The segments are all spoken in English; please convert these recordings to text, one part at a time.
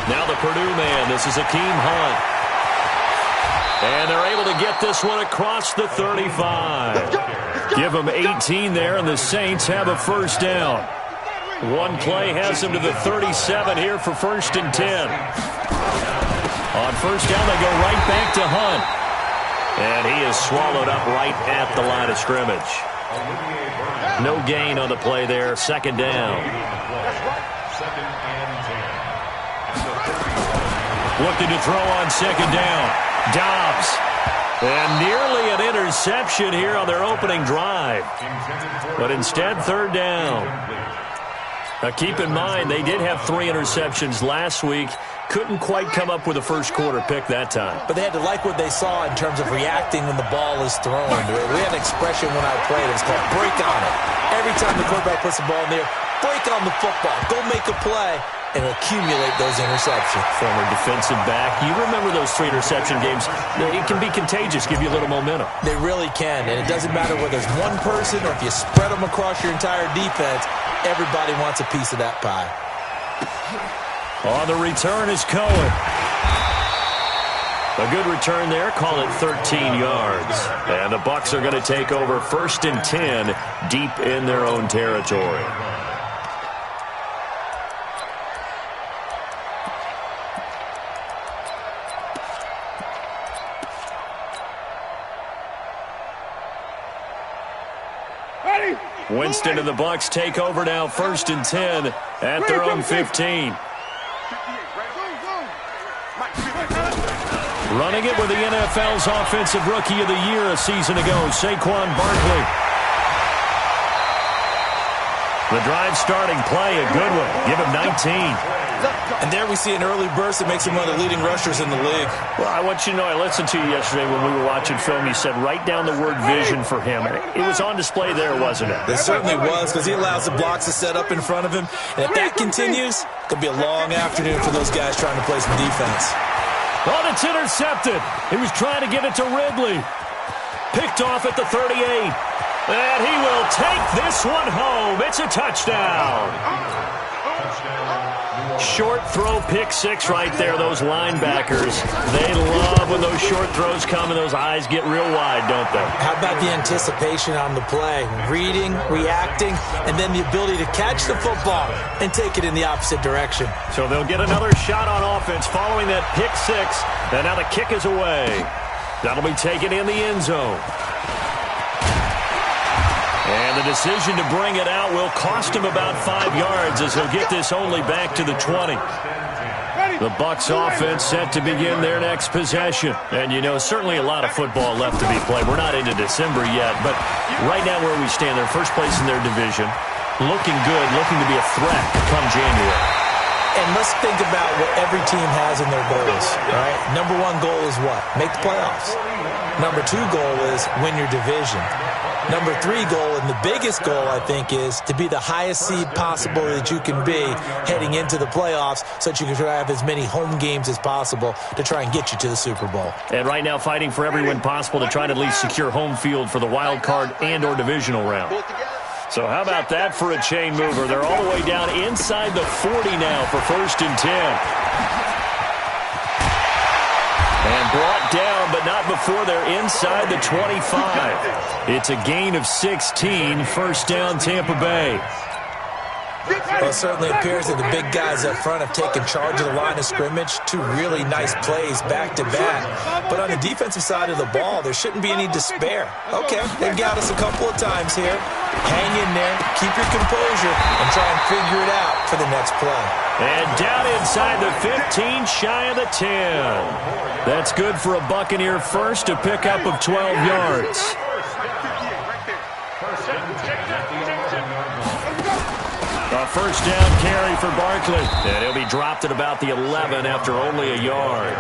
Now the Purdue man. This is Akeem Hunt. And they're able to get this one across the 35. Give them 18 there, and the Saints have a first down. One play has them to the 37 here for 1st and 10. On first down, they go right back to Hunt. And he is swallowed up right at the line of scrimmage. No gain on the play there. 2nd down. Looking to throw on 2nd down. Dobbs. And nearly an interception here on their opening drive. But instead, 3rd down. Now keep in mind, they did have 3 interceptions last week. Couldn't quite come up with a first quarter pick that time. But they had to like what they saw in terms of reacting when the ball is thrown. We had an expression when I played. It was called break on it. Every time the quarterback puts the ball in there, break on the football. Go make a play and accumulate those interceptions. Former defensive back. You remember those 3 interception games. It can be contagious, give you a little momentum. They really can, and it doesn't matter whether it's one person or if you spread them across your entire defense. Everybody wants a piece of that pie. On the return is Cohen. A good return there. Call it 13 yards. And the Bucs are going to take over 1st and 10 deep in their own territory. Winston and the Bucs take over now, 1st and 10 at their own 15. Running it with the NFL's Offensive Rookie of the Year a season ago, Saquon Barkley. The drive starting play, a good one. Give him 19. And there we see an early burst that makes him one of the leading rushers in the league. Well, I want you to know, I listened to you yesterday when we were watching film. You said write down the word vision for him. It was on display there, wasn't it? It certainly was, because he allows the blocks to set up in front of him. And if that continues, it's going to be a long afternoon for those guys trying to play some defense. Oh, it's intercepted. He was trying to get it to Ridley. Picked off at the 38. And he will take this one home. It's a touchdown. Short throw, pick 6 right there, those linebackers. They love when those short throws come and those eyes get real wide, don't they? How about the anticipation on the play? Reading, reacting, and then the ability to catch the football and take it in the opposite direction. So they'll get another shot on offense following that pick 6. And now the kick is away. That'll be taken in the end zone. And the decision to bring it out will cost him about 5 yards as he'll get this only back to the 20. The Bucs offense set to begin their next possession. And, you know, certainly a lot of football left to be played. We're not into December yet, but right now where we stand, they're first place in their division. Looking good, looking to be a threat come January. And let's think about what every team has in their goals, right? Number 1 goal is what? Make the playoffs. Number 2 goal is win your division. Number 3 goal, and the biggest goal, I think, is to be the highest seed possible that you can be heading into the playoffs so that you can have as many home games as possible to try and get you to the Super Bowl. And right now fighting for every win possible to try to at least secure home field for the wild card and or divisional round. So how about that for a chain mover? They're all the way down inside the 40 now for 1st and 10. And brought down, but not before they're inside the 25. It's a gain of 16, 1st down Tampa Bay. Well, it certainly appears that the big guys up front have taken charge of the line of scrimmage. 2 really nice plays back-to-back. But on the defensive side of the ball, there shouldn't be any despair. Okay, they've got us a couple of times here. Hang in there, keep your composure, and try and figure it out for the next play. And down inside the 15, shy of the 10. That's good for a Buccaneer first, a pickup of 12 yards. A 1st down carry for Barkley. And he'll be dropped at about the 11 after only a yard.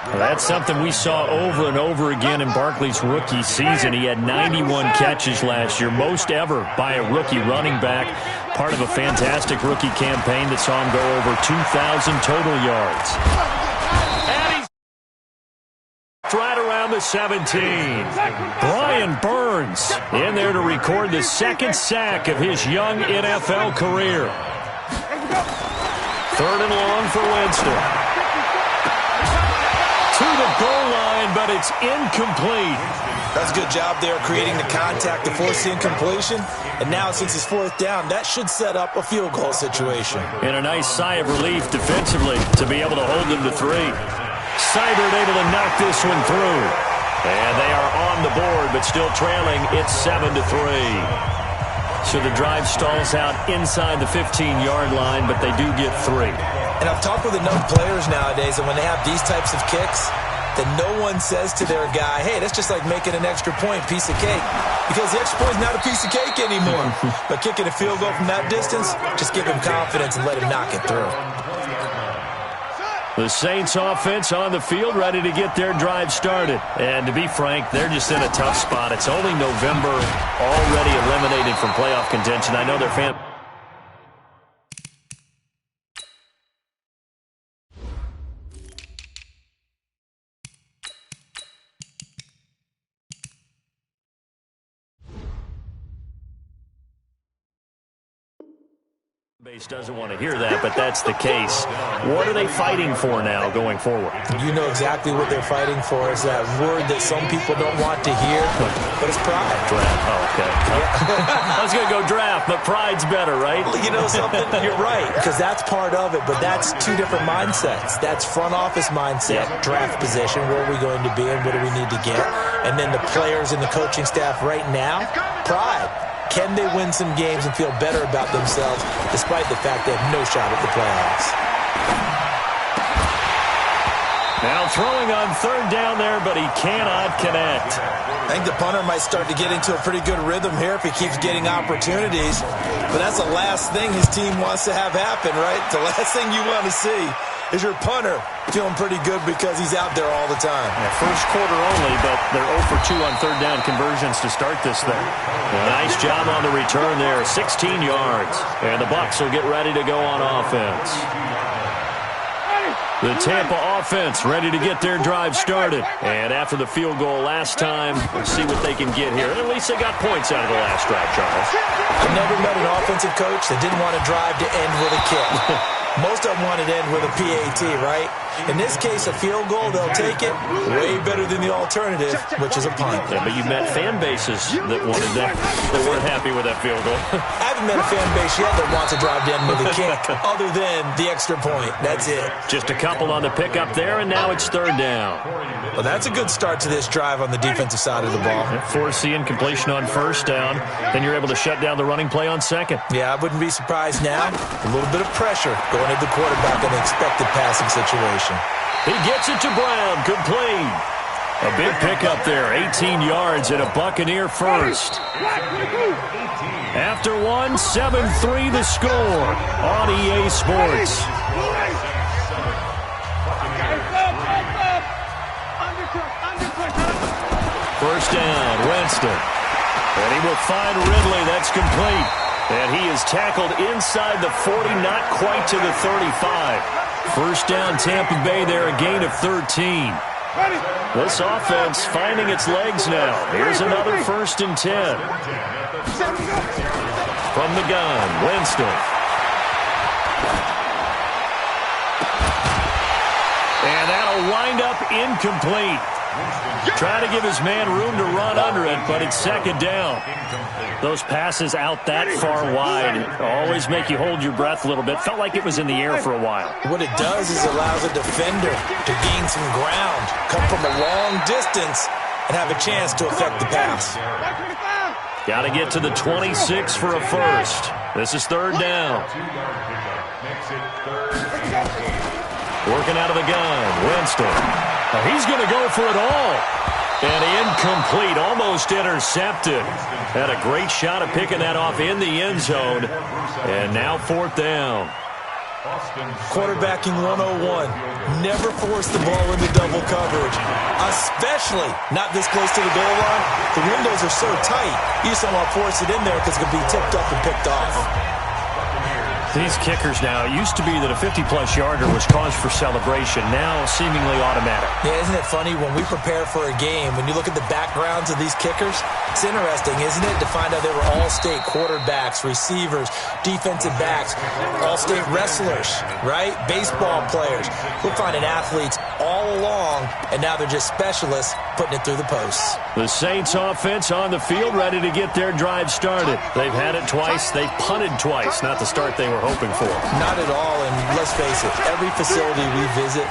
Well, that's something we saw over and over again in Barkley's rookie season. He had 91 catches last year, most ever by a rookie running back. Part of a fantastic rookie campaign that saw him go over 2,000 total yards. And he's right around the 17. Brian Burns in there to record the 2nd sack of his young NFL career. Third and long for Winston. To the goal line, but it's incomplete. That's a good job there creating the contact to force the incompletion. And now, since it's fourth down, that should set up a field goal situation. And a nice sigh of relief defensively to be able to hold them to 3. Seibert able to knock this one through. And they are on the board, but still trailing. It's 7-3. So the drive stalls out inside the 15-yard line, but they do get 3. And I've talked with enough players nowadays, and when they have these types of kicks, that no one says to their guy, hey, that's just like making an extra point, piece of cake. Because the extra point is not a piece of cake anymore. But kicking a field goal from that distance, just give him confidence and let him knock it through. The Saints offense on the field, ready to get their drive started. And to be frank, they're just in a tough spot. It's only November, already eliminated from playoff contention. I know their fans... base doesn't want to hear that, but that's the case. What are they fighting for now going forward? You know exactly what they're fighting for. Is that word that some people don't want to hear, but it's pride. Draft. Oh, okay. I was going to go draft, but pride's better, right? You know something? You're right, because that's part of it, but that's two different mindsets. That's front office mindset, draft position, where are we going to be and what do we need to get? And then the players and the coaching staff right now, pride. Can they win some games and feel better about themselves despite the fact they have no shot at the playoffs? Now throwing on third down there, but he cannot connect. I think the punter might start to get into a pretty good rhythm here if he keeps getting opportunities. But that's the last thing his team wants to have happen, right? The last thing you want to see is your punter feeling pretty good because he's out there all the time. Yeah, first quarter only, but they're 0 for 2 on third down conversions to start this thing. Nice job on the return there, 16 yards. And the Bucs will get ready to go on offense. The Tampa offense ready to get their drive started. And after the field goal last time, we'll see what they can get here. At least they got points out of the last drive, Charles. I've never met an offensive coach that didn't want a drive to end with a kick. Most of them want it to end with a PAT, right? In this case, a field goal, they'll take it. Way better than the alternative, which is a punt. Yeah, but you met fan bases that wanted that, that weren't happy with that field goal. I haven't met a fan base yet that wants a drive to end with a kick, other than the extra point. That's it. Just a couple on the pickup there, and now it's third down. Well, that's a good start to this drive on the defensive side of the ball. Force the incompletion on first down. Then you're able to shut down the running play on second. Yeah, I wouldn't be surprised now. A little bit of pressure going at the quarterback in an expected passing situation. He gets it to Brown, complete. A big pickup there, 18 yards and a Buccaneer first. After one, 7-3 the score on EA Sports. First down, Winston. And he will find Ridley. That's complete. And he is tackled inside the 40, not quite to the 35. First down, Tampa Bay there, a gain of 13. This offense finding its legs now. Here's another 1st and 10. From the gun, Winston. And that'll wind up incomplete. Try to give his man room to run under it, but it's second down. Those passes out that far wide always make you hold your breath a little bit. Felt like it was in the air for a while. What it does is allows a defender to gain some ground, come from a long distance, and have a chance to affect the pass. Got to get to the 26 for a first. This is third down. Working out of the gun, Winston. He's going to go for it all. And incomplete, almost intercepted. Had a great shot at picking that off in the end zone. And now fourth down. Quarterbacking 101. Never force the ball into double coverage, especially not this close to the goal line. The windows are so tight, you just don't want to force it in there because it could be tipped up and picked off. These kickers now, it used to be that a 50-plus yarder was cause for celebration. Now, seemingly automatic. Yeah, isn't it funny? When we prepare for a game, when you look at the backgrounds of these kickers, it's interesting, isn't it, to find out they were all-state quarterbacks, receivers, defensive backs, all-state wrestlers, right? Baseball players. We're finding athletes all along, and now they're just specialists putting it through the posts. The Saints offense on the field, ready to get their drive started. They've had it twice. They've punted twice. Not the start they were hoping for. Not at all, and let's face it, every facility we visit,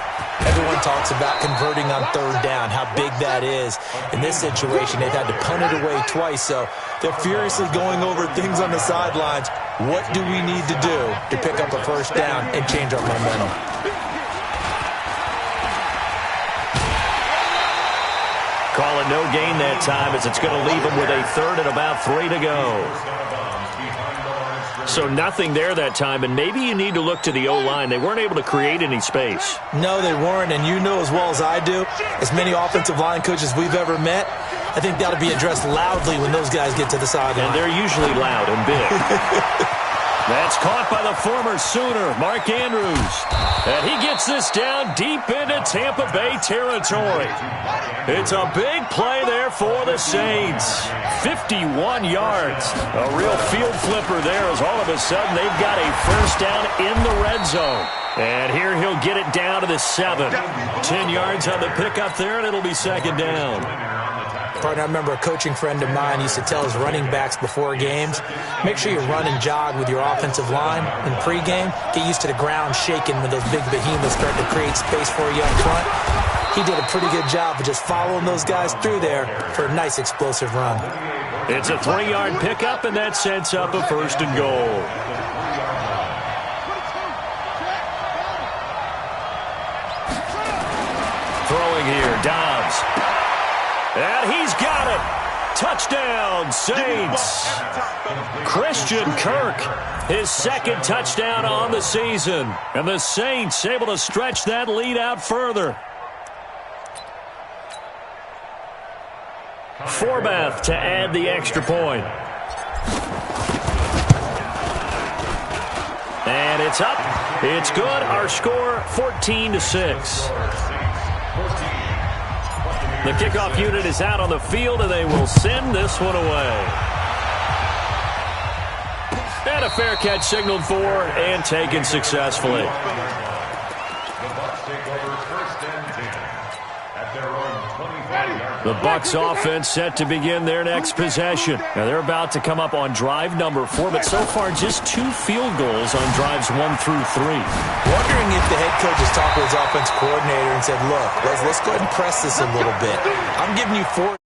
everyone talks about converting on third down, how big that is. In this situation, they've had to punt it away twice, so they're furiously going over things on the sidelines. What do we need to do to pick up a first down and change our momentum? Call it no gain that time, as it's going to leave them with a third and about 3 to go. So nothing there that time, and maybe you need to look to the O-line. They weren't able to create any space. No, they weren't, and you know as well as I do, as many offensive line coaches we've ever met, I think that'll be addressed loudly when those guys get to the sideline. And they're usually loud and big. That's caught by the former Sooner, Mark Andrews. And he gets this down deep into Tampa Bay territory. It's a big play there for the Saints. 51 yards. A real field flipper there, as all of a sudden they've got a first down in the red zone. And here he'll get it down to the 7. 10 yards on the pickup there, and it'll be second down. Partner, I remember a coaching friend of mine used to tell his running backs before games, make sure you run and jog with your offensive line in pregame. Get used to the ground shaking when those big behemoths start to create space for you up front. He did a pretty good job of just following those guys through there for a nice explosive run. It's a 3-yard pickup, and that sets up a first and goal. Throwing here, Dobbs. And he's got it. Touchdown, Saints. Christian Kirk, his second touchdown on the season. And the Saints able to stretch that lead out further. Forbath to add the extra point. And it's up. It's good. Our score, 14-6. The kickoff unit is out on the field, and they will send this one away. And a fair catch signaled for and taken successfully. The Bucs offense set to begin their next possession. Now they're about to come up on drive number 4, but so far just 2 field goals on drives 1 through 3. Wondering if the head coach has talked with his offense coordinator and said, look, let's go ahead and press this a little bit. I'm giving you 4.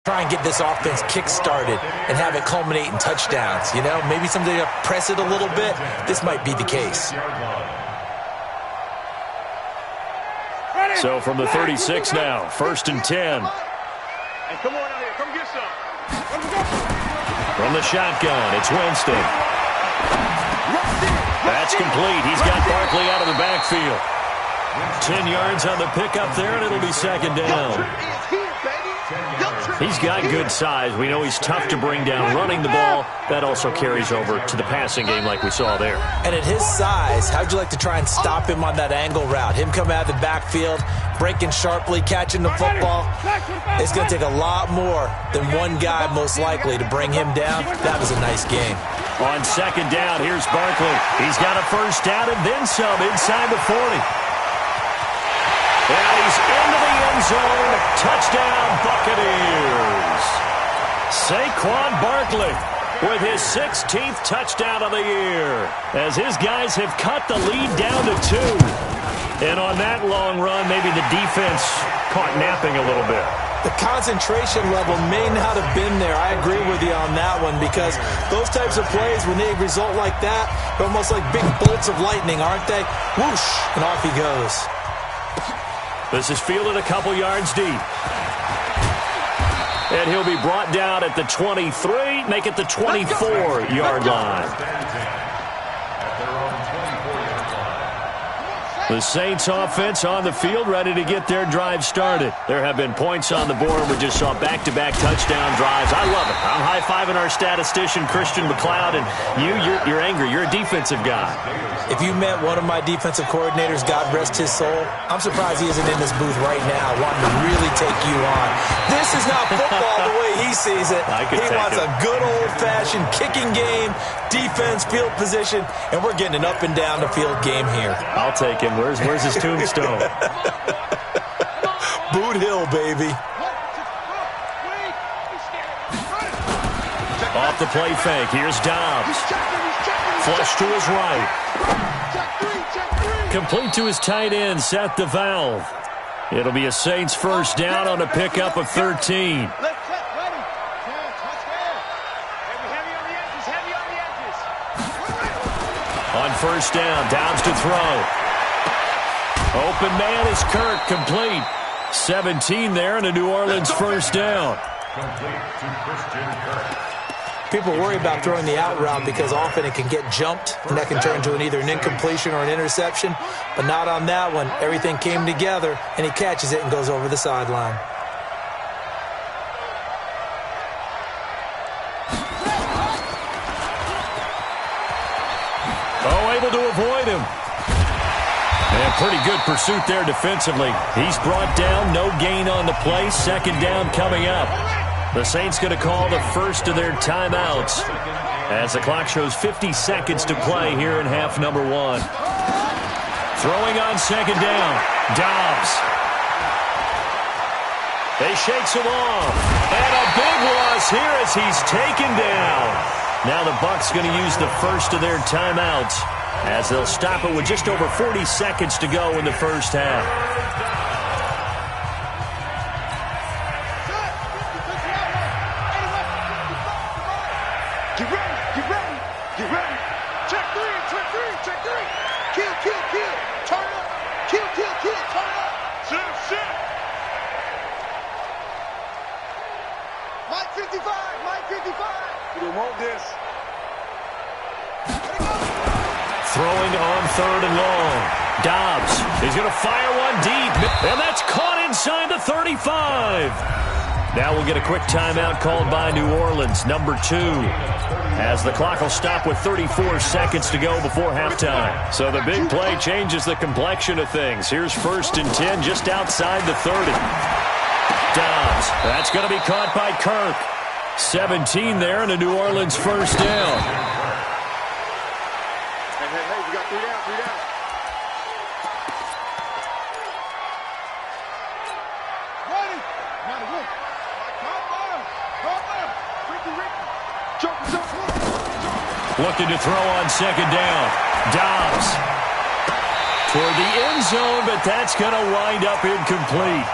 Try and get this offense kick-started and have it culminate in touchdowns. You know, maybe someday to press it a little bit. This might be the case. So from the 36 now, 1st and 10. Hey, come on out here. Come get some. From the shotgun, it's Winston. That's complete. He's got Barkley out of the backfield. 10 yards on the pickup there, and it'll be second down. He's got good size. We know he's tough to bring down running the ball. That also carries over to the passing game like we saw there. And at his size, how'd you like to try and stop him on that angle route? Him come out of the backfield, breaking sharply, catching the football. It's going to take a lot more than one guy most likely to bring him down. That was a nice game. On second down, here's Barkley. He's got a first down and then some inside the 40. And he's into the end zone. Touchdown, Buccaneers. Saquon Barkley with his 16th touchdown of the year, as his guys have cut the lead down to 2. And on that long run, maybe the defense caught napping a little bit. The concentration level may not have been there. I agree with you on that one, because those types of plays, when they result like that, they're almost like big bolts of lightning, aren't they? Whoosh, and off he goes. This is fielded a couple yards deep. And he'll be brought down at the 23, make it the 24-yard line. The Saints offense on the field, ready to get their drive started. There have been points on the board. We just saw back-to-back touchdown drives. I love it. I'm high-fiving our statistician, Christian McLeod, and you're angry. You're a defensive guy. If you met one of my defensive coordinators, God rest his soul, I'm surprised he isn't in this booth right now wanting to really take you on. This is not football the way he sees it. He wants a good old-fashioned kicking game, defense, field position, and we're getting an up-and-down-the-field game here. I'll take him. Where's his tombstone? Boot Hill, baby. Off the play fake. Here's Dobbs. Flush to his right. Complete to his tight end, Seth the Valve. It'll be a Saints first down on a pickup of 13. On first down, Dobbs to throw. Open man is Kirk, complete. 17 there and a New Orleans first down. People worry about throwing the out route because often it can get jumped, and that can turn into either an incompletion or an interception. But not on that one. Everything came together, and he catches it and goes over the sideline. Oh, able to avoid him. And pretty good pursuit there defensively. He's brought down, no gain on the play. Second down coming up. The Saints going to call the first of their timeouts as the clock shows 50 seconds to play here in half number one. Throwing on second down, Dobbs. They shakes him off. And a big loss here as he's taken down. Now the Bucs going to use the first of their timeouts as they'll stop it with just over 40 seconds to go in the first half. Throwing on third and long. Dobbs is going to fire one deep, and that's caught inside the 35. Now we'll get a quick timeout called by New Orleans, number 2, as the clock will stop with 34 seconds to go before halftime. So the big play changes the complexion of things. Here's first and 10 just outside the 30. Dobbs, that's going to be caught by Kirk. 17 there and a New Orleans first down. You got 3 down, 3 down. Ready. Not a win. Looking to throw on second down. Dobbs toward the end zone, but that's going to wind up incomplete.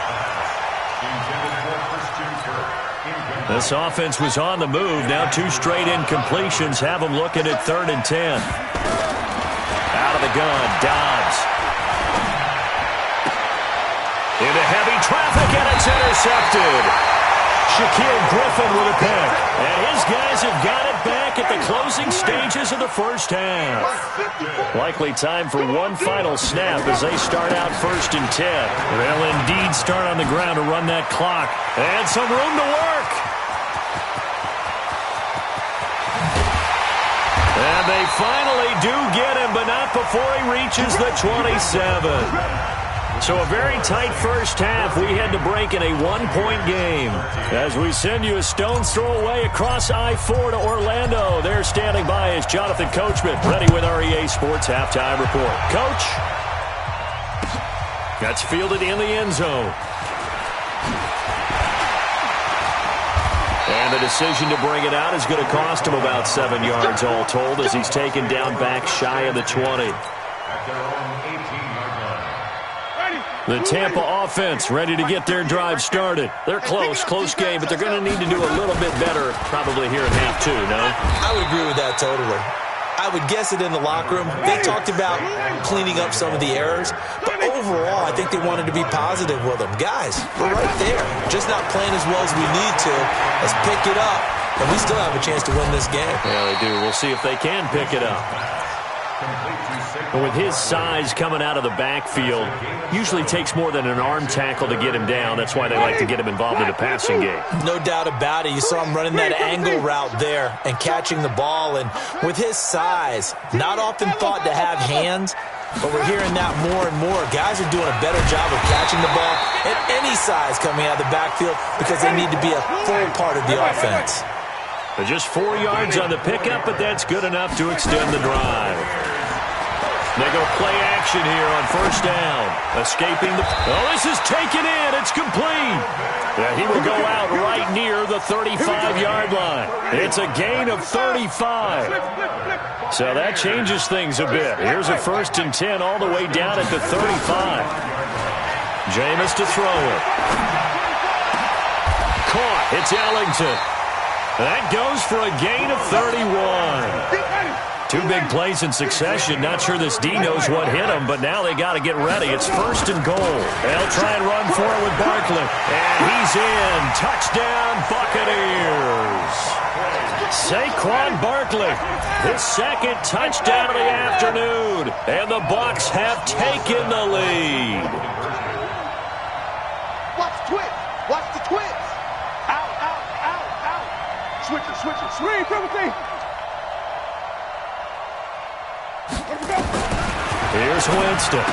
This offense was on the move. Now 2 straight incompletions have them looking at 3rd and 10. Out of the gun, Dobbs. Into heavy traffic, and it's intercepted. Shaquille Griffin with a pick. And his guys have got it back at the closing stages of the first half. Likely time for one final snap as they start out 1st and 10. They'll indeed start on the ground to run that clock. And some room to work. And they finally do get him, but not before he reaches the 27. So a very tight first half. We had to break in a 1-point game. As we send you a stone's throw away across I-4 to Orlando. There standing by is Jonathan Coachman, ready with our EA Sports Halftime Report. Coach, that's fielded in the end zone. And the decision to bring it out is going to cost him about 7 yards all told as he's taken down back shy of the 20. The Tampa offense ready to get their drive started. They're close game, but they're going to need to do a little bit better probably here in half 2, no? I would agree with that totally. I would guess it in the locker room. They talked about cleaning up some of the errors, but overall, I think they wanted to be positive with them. Guys, we're right there. Just not playing as well as we need to. Let's pick it up, and we still have a chance to win this game. Yeah, they do. We'll see if they can pick it up. But with his size coming out of the backfield, usually takes more than an arm tackle to get him down. That's why they like to get him involved in the passing game. No doubt about it. You saw him running that angle route there and catching the ball. And with his size, not often thought to have hands, but we're hearing that more and more. Guys are doing a better job of catching the ball at any size coming out of the backfield because they need to be a full part of the offense. But just 4 yards on the pickup, but that's good enough to extend the drive. They go play action here on first down. Escaping the... Oh, this is taken in. It's complete. Yeah, he will go out right near the 35-yard line. It's a gain of 35. So that changes things a bit. Here's a 1st and 10 all the way down at the 35. Jameis to throw it. Caught. It's Ellington. That goes for a gain of 31. 2 big plays in succession. Not sure this D knows what hit him, but now they got to get ready. It's 1st and goal. They'll try and run for it with Barkley. And he's in. Touchdown, Buccaneers. Saquon Barkley, his 2nd touchdown of the afternoon. And the Bucs have taken the lead. Watch the twist. Watch the twist. Out, out, out, out. Switch it, switch it. Swing, Timothy. Here's Winston.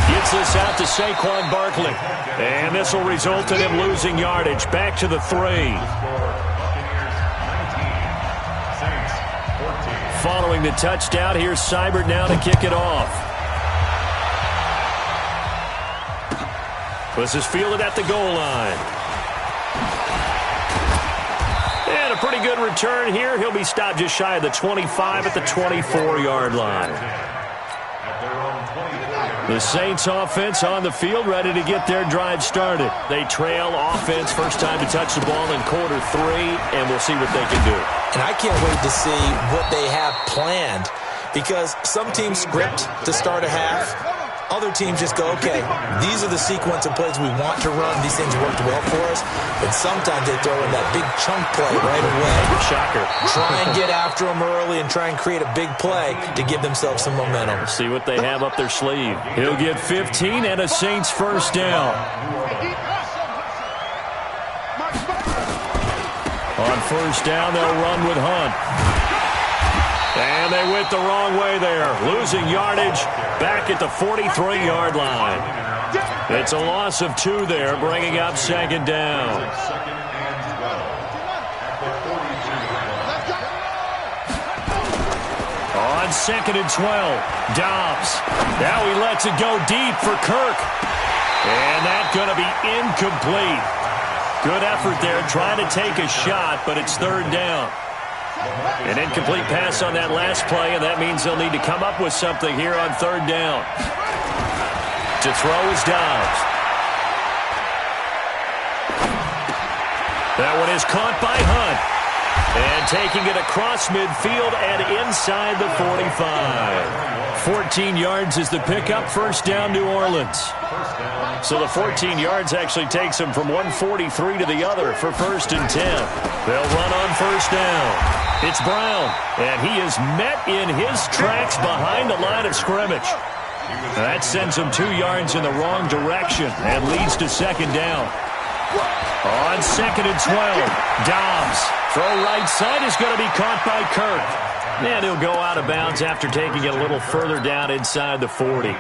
Gets this out to Saquon Barkley. And this will result in him losing yardage. Back to the 3. Following the touchdown, here's Seibert now to kick it off. This is fielded at the goal line. And a pretty good return here. He'll be stopped just shy of the 25 at the 24-yard line. The Saints offense on the field, ready to get their drive started. They trail offense, first time to touch the ball in quarter 3, and we'll see what they can do. And I can't wait to see what they have planned because some teams script to start a half. Other teams just go, okay, these are the sequence of plays we want to run. These things worked well for us. And sometimes they throw in that big chunk play right away. Shocker. Try and get after them early and try and create a big play to give themselves some momentum. See what they have up their sleeve. He'll get 15 and a Saints first down. On first down, they'll run with Hunt. And they went the wrong way there. Losing yardage back at the 43-yard line. It's a loss of 2 there, bringing up 2nd down. On 2nd and 12, Dobbs. Now he lets it go deep for Kirk. And that's going to be incomplete. Good effort there, trying to take a shot, but it's 3rd down. An incomplete pass on that last play, and that means they'll need to come up with something here on 3rd down. To throw is Dobbs. That one is caught by Hunt. And taking it across midfield and inside the 45. 14 yards is the pickup, first down New Orleans. So the 14 yards actually takes them from 143 to the other for 1st and 10. They'll run on first down. It's Brown, and he is met in his tracks behind the line of scrimmage. That sends him 2 yards in the wrong direction and leads to 2nd down. On 2nd and 12, Dobbs. Throw right side is going to be caught by Kirk. And he'll go out of bounds after taking it a little further down inside the 40.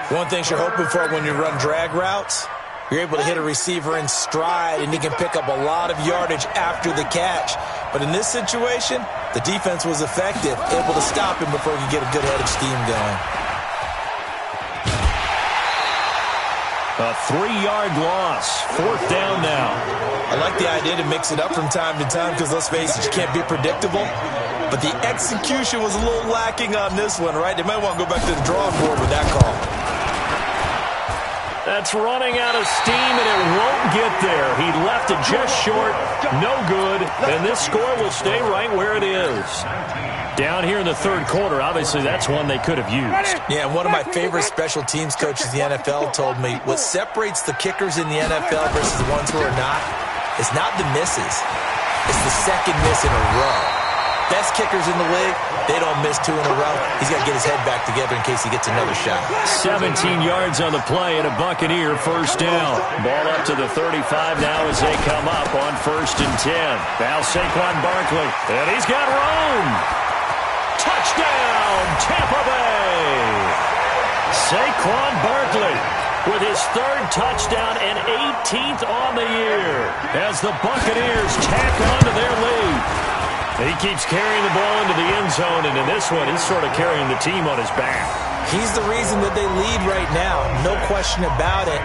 One thing you're hoping for when you run drag routes, you're able to hit a receiver in stride, and he can pick up a lot of yardage after the catch. But in this situation, the defense was effective, able to stop him before he could get a good head of steam going. A 3-yard loss. 4th down now. I like the idea to mix it up from time to time because, let's face it, you can't be predictable. But the execution was a little lacking on this one, right? They might want to go back to the drawing board with that call. That's running out of steam, and it won't get there. He left it just short. No good. And this score will stay right where it is. Down here in the 3rd quarter, obviously that's one they could have used. Yeah, and one of my favorite special teams coaches in the NFL told me what separates the kickers in the NFL versus the ones who are not is not the misses. It's the second miss in a row. best kickers in the league, they don't miss 2 in a row. He's got to get his head back together in case he gets another shot. 17 yards on the play and a Buccaneer first down. Ball up to the 35 now as they come up on 1st and 10. Now Saquon Barkley, and he's got room. Touchdown, Tampa Bay. Saquon Barkley with his 3rd touchdown and 18th on the year as the Buccaneers tack on to their lead. He keeps carrying the ball into the end zone, and in this one, he's sort of carrying the team on his back. He's the reason that they lead right now, no question about it.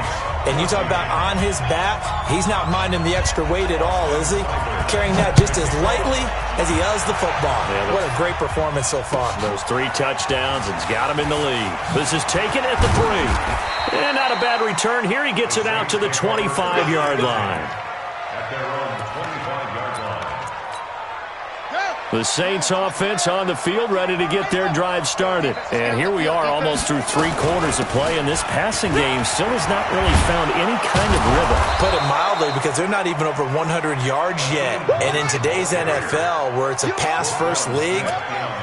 And you talk about on his back, he's not minding the extra weight at all, is he? Carrying that just as lightly as he does the football. Yeah, what a great performance so far. Those 3 touchdowns, it's got him in the lead. This is taken at the 3. And not a bad return. Here he gets it out to the 25-yard line. The Saints offense on the field, ready to get their drive started. And here we are almost through 3 quarters of play, and this passing game still has not really found any kind of rhythm. Put it mildly, because they're not even over 100 yards yet. And in today's NFL, where it's a pass-first league,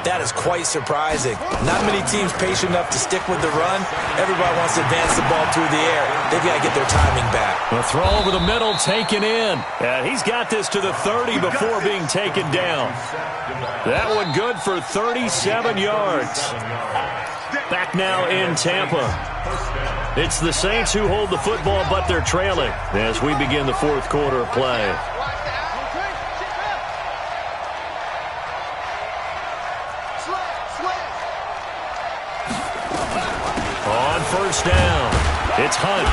that is quite surprising. Not many teams patient enough to stick with the run. Everybody wants to advance the ball through the air. They've got to get their timing back. A throw over the middle, taken in. And he's got this to the 30 before being taken down. That one good for 37 yards. Back now in Tampa. It's the Saints who hold the football, but they're trailing as we begin the 4th quarter of play. On 1st down, it's Hunt.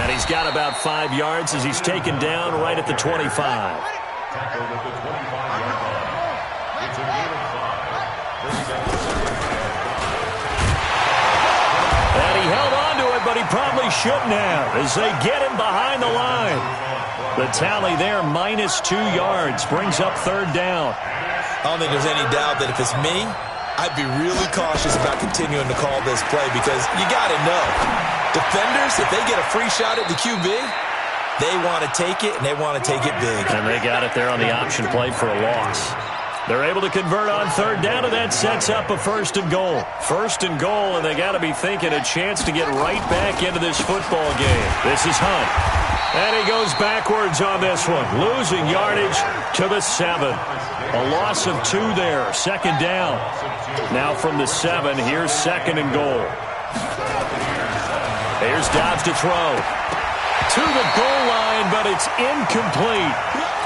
And he's got about 5 yards as he's taken down right at the 25. And he held on to it, but he probably shouldn't have as they get him behind the line. The tally there, -2 yards, brings up 3rd down. I don't think there's any doubt that if it's me, I'd be really cautious about continuing to call this play because you got to know, defenders, if they get a free shot at the QB, they want to take it, and they want to take it big. And they got it there on the option play for a loss. They're able to convert on 3rd down, and that sets up a 1st and goal. 1st and goal, and they got to be thinking a chance to get right back into this football game. This is Hunt. And he goes backwards on this one, losing yardage to the 7. A loss of 2 there, 2nd down. Now from the 7, here's 2nd and goal. Here's Dobbs to throw. To the goal line, but it's incomplete.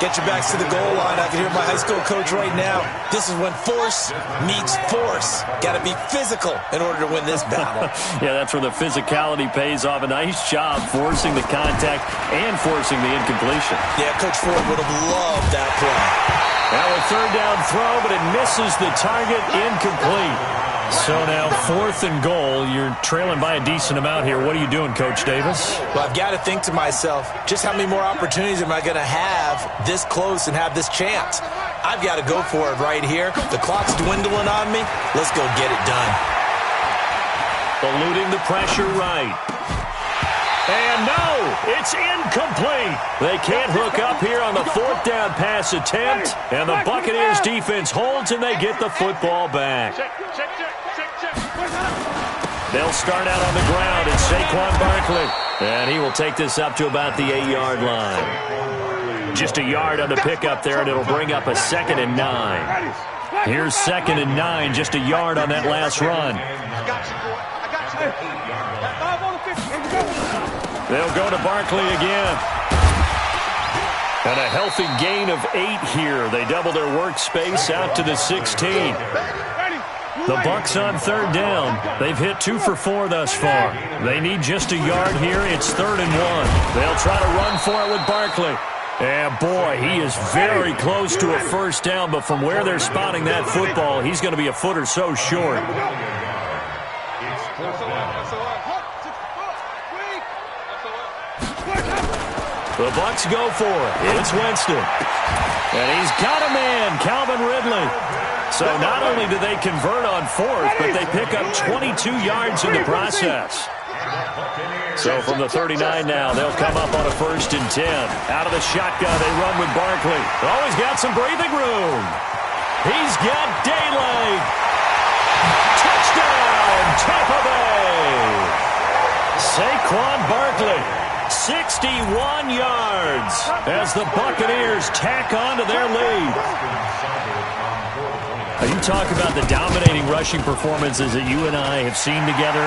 Get your backs to the goal line. I can hear my high school coach right now. This is when force meets force. Got to be physical in order to win this battle. Yeah, that's where the physicality pays off. A nice job forcing the contact and forcing the incompletion. Yeah, Coach Ford would have loved that play. Now a 3rd down throw, but it misses the target, incomplete. So now 4th and goal. You're trailing by a decent amount here. What are you doing, Coach Davis? Well, I've got to think to myself, just how many more opportunities am I going to have this close and have this chance? I've got to go for it right here. The clock's dwindling on me. Let's go get it done. Eluding the pressure right. And no, it's incomplete. They can't hook up here on the 4th down pass attempt. And the Buccaneers defense holds and they get the football back. They'll start out on the ground. It's Saquon Barkley. And he will take this up to about the 8-yard line. Just a yard on the pickup there, and it'll bring up a 2nd and 9. Here's 2nd and 9, just a yard on that last run. They'll go to Barkley again. And a healthy gain of 8 here. They double their workspace out to the 16. The Bucs on 3rd down. They've hit 2 for 4 thus far. They need just a yard here. It's 3rd and 1. They'll try to run for it with Barkley. And boy, he is very close to a 1st down, but from where they're spotting that football, he's going to be a foot or so short. The Bucs go for it. It's Winston. And he's got a man, Calvin Ridley. So not only do they convert on 4th, but they pick up 22 yards in the process. So from the 39 now, they'll come up on a 1st and 10. Out of the shotgun, they run with Barkley. Oh, he's got some breathing room. He's got daylight. Touchdown, Tampa Bay. Saquon Barkley, 61 yards as the Buccaneers tack on to their lead. You talk about the dominating rushing performances that you and I have seen together.